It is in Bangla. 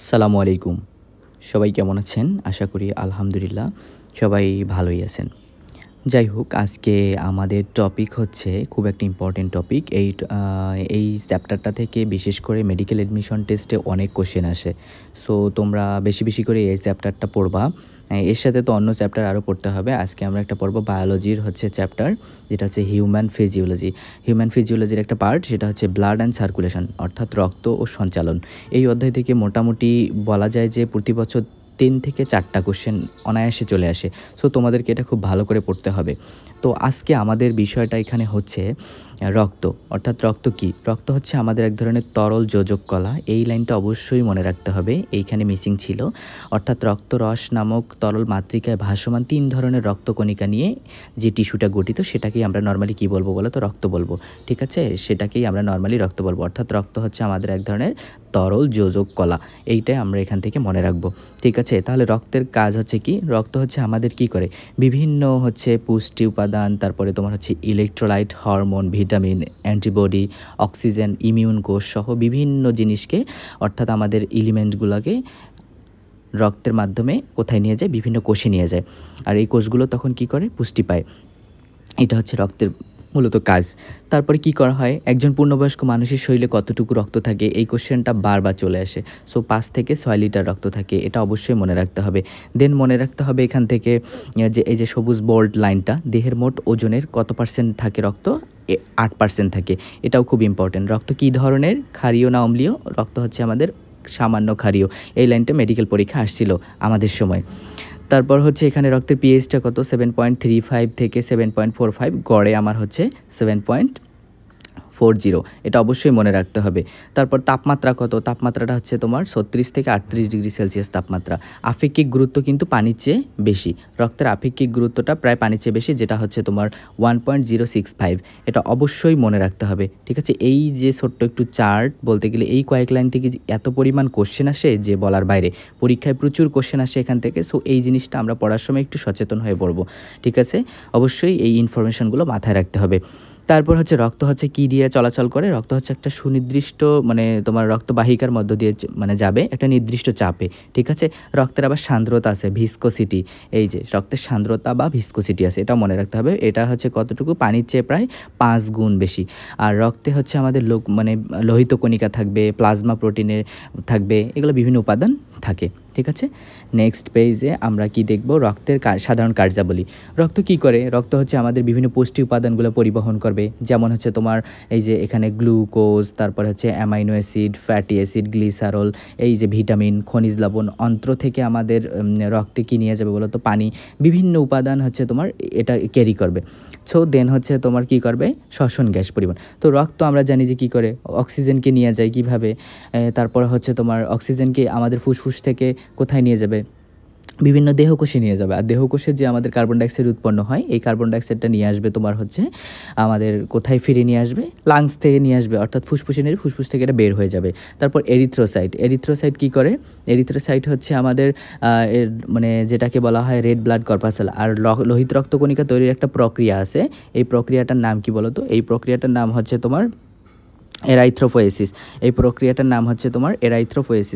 আসসালামু আলাইকুম। সবাই কেমন আছেন? আশা করি আলহামদুলিল্লাহ সবাই ভালোই আছেন। যাই হোক, আজকে আমাদের টপিক হচ্ছে খুব একটা ইম্পর্টেন্ট টপিক। এই চ্যাপ্টারটা থেকে বিশেষ করে মেডিকেল অ্যাডমিশন টেস্টে অনেক কোয়েশ্চেন আসে। সো তোমরা বেশি, বেশি করে এই চ্যাপ্টারটা পড়বা। এর সাথে তো অন্য চ্যাপ্টার আরও পড়তে হবে। আজকে আমরা একটা পড়ব বায়োলজির চ্যাপ্টার, যেটা হচ্ছে হিউম্যান ফিজিওলজি। হিউম্যান ফিজিওলজির একটা পার্ট, সেটা হচ্ছে ব্লাড অ্যান্ড সার্কুলেশন, অর্থাৎ রক্ত ও সঞ্চালন। এই অধ্যায় থেকে মোটামুটি বলা যায় যে প্রতি বছর ৩ থেকে ৪টা কোয়েশ্চেন অনায়াসে চলে আসে। সো তোমাদেরকে এটা খুব ভালো করে পড়তে হবে। তো আজকে আমাদের বিষয়টা এখানে হচ্ছে রক্ত। অর্থাৎ রক্ত কী? রক্ত হচ্ছে আমাদের এক ধরনের তরল যোজক কলা। এই লাইনটা অবশ্যই মনে রাখতে হবে, এইখানে মিসিং ছিল। অর্থাৎ রক্তরস নামক তরল মাতৃকায় ভাসমান ৩ ধরনের রক্তকণিকা নিয়ে যে টিস্যুটা গঠিত, সেটাকেই আমরা নর্মালি কী বলবো বলো তো? রক্ত বলবো। ঠিক আছে? সেটাকেই আমরা নর্মালি রক্ত বলবো। অর্থাৎ রক্ত হচ্ছে আমাদের এক ধরনের তরল যোজক কলা। এইটাই আমরা এখান থেকে মনে রাখবো। ঠিক আছে? তাহলে রক্তের কাজ হচ্ছে কি? রক্ত হচ্ছে আমাদের কি করে? বিভিন্ন পুষ্টি উপাদান, তারপরে তোমার হচ্ছে electrolyte, hormone, vitamin, antibody, oxygen, immune কোষ সহ বিভিন্ন জিনিসকে, অর্থাৎ আমাদের এলিমেন্টগুলোকে রক্তের মাধ্যমে কোথায় নিয়ে যায়? বিভিন্ন কোষে নিয়ে যায়। আর এই কোষগুলো তখন কি করে? পুষ্টি পায়। এটা হচ্ছে রক্তের মূলত কাজ। তারপরে কি করা হয়? একজন পূর্ণবয়স্ক মানুষের শরীরে কতটুকু রক্ত থাকে, এই কোশ্চেনটা বারবার চলে আসে। সো ৫ থেকে ৬ লিটার রক্ত থাকে, এটা অবশ্যই মনে রাখতে হবে। দেন মনে রাখতে হবে এখান থেকে যে এই যে সবুজ বোল্ড লাইনটা, দেহের মোট ওজনের কত পার্সেন্ট থাকে রক্ত? ৮% থাকে। এটাও খুব ইম্পর্টেন্ট। রক্ত কী ধরনের? ক্ষারীয় না অম্লীয়? রক্ত হচ্ছে আমাদের সামান্য ক্ষারীয়। এই লাইনটা মেডিকেল পরীক্ষা আসছিল আমাদের সময়। তারপর হচ্ছে এখানে রক্তের পিএইচটা কত? 7.35 থেকে 7.45, গড়ে আমার হচ্ছে 7.40। এটা অবশ্যই মনে রাখতে হবে। তারপর তাপমাত্রা কত? তাপমাত্রাটা হচ্ছে তোমার 36 থেকে 38 ডিগ্রি সেলসিয়াস তাপমাত্রা। আপেক্ষিক গুরুত্ব কিন্তু পানির চেয়ে বেশি। রক্তের আপেক্ষিক গুরুত্বটা প্রায় পানির চেয়ে বেশি, যেটা হচ্ছে তোমার 1.065। এটা অবশ্যই মনে রাখতে হবে। ঠিক আছে? এই যে ছোট্ট একটু চার্ট, বলতে গেলে এই কয়েক লাইন থেকে যে এত পরিমাণ কোশ্চেন আসে যে বলার বাইরে। পরীক্ষায় প্রচুর কোশ্চেন আসে এখান থেকে। সো এই জিনিসটা আমরা পড়ার সময় একটু সচেতন হয়ে পড়বো। ঠিক আছে? অবশ্যই এই ইনফরমেশনগুলো মাথায় রাখতে হবে। তারপর হচ্ছে রক্ত হচ্ছে কী দিয়ে চলাচল করে? রক্ত হচ্ছে একটা সুনির্দিষ্ট তোমার রক্তবাহিকার মধ্য দিয়ে যাবে একটা নির্দিষ্ট চাপে। ঠিক আছে? রক্তের আবার সান্দ্রতা আছে, ভিসকোসিটি। এই যে রক্তের সান্দ্রতা বা ভিসকোসিটি আছে, এটা মনে রাখতে হবে। এটা হচ্ছে কতটুকু? পানির চেয়ে প্রায় ৫ গুণ বেশি। আর রক্তে হচ্ছে আমাদের লোহিত কণিকা থাকবে, প্লাজমা প্রোটিনের থাকবে, এগুলো বিভিন্ন উপাদান থাকে। ঠিক আছে? নেক্সট পেজে আমরা কি দেখব? রক্তের সাধারণ কার্যাবলী। রক্ত কি করে? রক্ত হচ্ছে আমাদের বিভিন্ন পুষ্টি উপাদানগুলো পরিবহন করবে। যেমন হচ্ছে তোমার এই যে এখানে গ্লুকোজ, তারপর হচ্ছে amino acid, fatty acid, glycerol, এই যে ভিটামিন, খনিজ লবণ, অন্ত্র থেকে আমাদের রক্তে কি নিয়ে যাবে বলো তো? পানি। বিভিন্ন উপাদান হচ্ছে তোমার এটা ক্যারি করবে। সো দেন হচ্ছে তোমার কি করবে? শ্বসন গ্যাস পরিমাণ। তো রক্ত আমরা জানি যে কি করে? অক্সিজেনকে নিয়ে যায় কিভাবে? তারপর হচ্ছে তোমার অক্সিজেনকে আমাদের ফুসফুস থেকে কোথায় নিয়ে যাবে? বিভিন্ন দেহকোষে নিয়ে যাবে। আর দেহকোষে যে আমাদের কার্বন ডাইঅক্সাইড উৎপন্ন হয়, এই কার্বন ডাইঅক্সাইডটা নিয়ে আসবে তোমার হচ্ছে আমাদের কোথায় ফিরে নিয়ে আসবে? লাংস থেকে নিয়ে আসবে, অর্থাৎ ফুসফুসে নিয়ে ফুসফুস থেকে এটা বের হয়ে যাবে। তারপর এরিথ্রোসাইট। এরিথ্রোসাইট কী করে? এরিথ্রোসাইট হচ্ছে আমাদের যেটাকে বলা হয় রেড ব্লাড কর্পাসেল। আর লোহিত রক্তকণিকা তৈরির একটা প্রক্রিয়া আছে। এই প্রক্রিয়াটার নাম কি বলো তো? এই প্রক্রিয়াটার নাম হচ্ছে তোমার এরাইথ্রোপোয়েসিস। এই প্রক্রিয়াটার নাম হচ্ছে তোমার এরাইথ্রোপোয়েসিস।